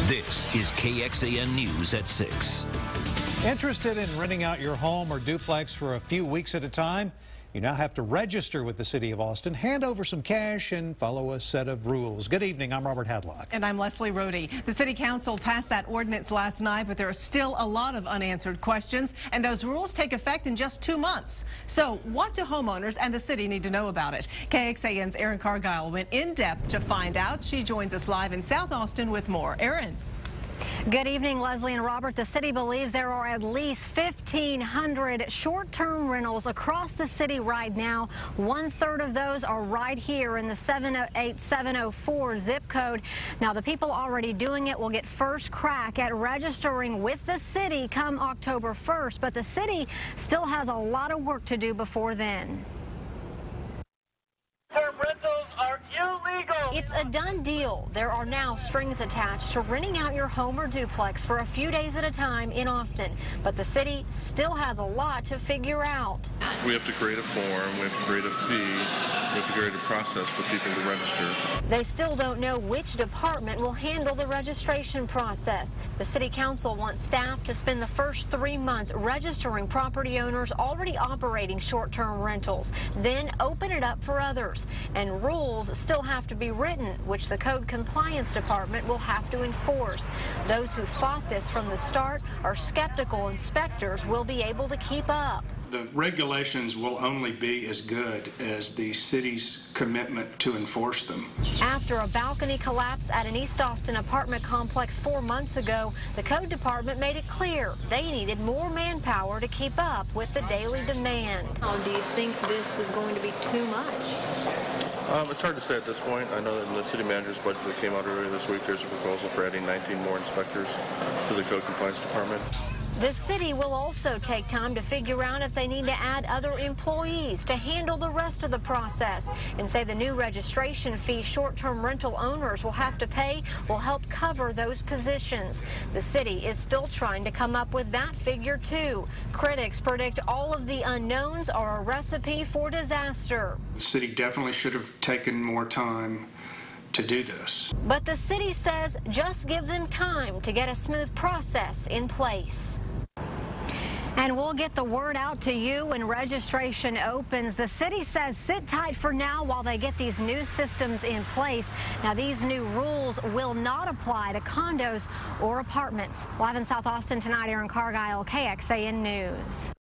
This is KXAN News at 6. Interested in renting out your home or duplex for a few weeks at a time? You now have to register with the City of Austin, hand over some cash, and follow a set of rules. Good evening. I'm Robert Hadlock. And I'm Leslie Rohde. The City Council passed that ordinance last night, but there are still a lot of unanswered questions, and those rules take effect in just 2 months. So what do homeowners and the city need to know about it? KXAN's Erin Cargile went in depth to find out. She joins us live in South Austin with more. Erin. Good evening, Leslie and Robert. The city believes there are at least 1,500 short-term rentals across the city right now. 1/3 of those are right here in the 78704 zip code. Now, the people already doing it will get first crack at registering with the city come October 1st, but the city still has a lot of work to do before then. Rentals are illegal. It's a done deal. There are now strings attached to renting out your home or duplex for a few days at a time in Austin, but the city still has a lot to figure out. We have to create a form, we have to create a fee, we have to create a process for people to register. They still don't know which department will handle the registration process. The City Council wants staff to spend the first 3 months registering property owners already operating short-term rentals, then open it up for others. And rules still have to be written, which the Code Compliance Department will have to enforce. Those who fought this from the start are skeptical inspectors will be able to keep up. The regulations will only be as good as the city's commitment to enforce them. After a balcony collapse at an East Austin apartment complex 4 months ago, the Code Department made it clear they needed more manpower to keep up with the daily demand. Do you think this is going to be too much? It's hard to say at this point. I know that in the city manager's budget that came out earlier this week, there's a proposal for adding 19 more inspectors to the Code Compliance Department. The city will also take time to figure out if they need to add other employees to handle the rest of the process, and say the new registration fee short-term rental owners will have to pay will help cover those positions. The city is still trying to come up with that figure too. Critics predict all of the unknowns are a recipe for disaster. The city definitely should have taken more time to do this. But the city says just give them time to get a smooth process in place. And we'll get the word out to you when registration opens. The city says sit tight for now while they get these new systems in place. Now, these new rules will not apply to condos or apartments. Live in South Austin tonight, Erin Cargile, KXAN News.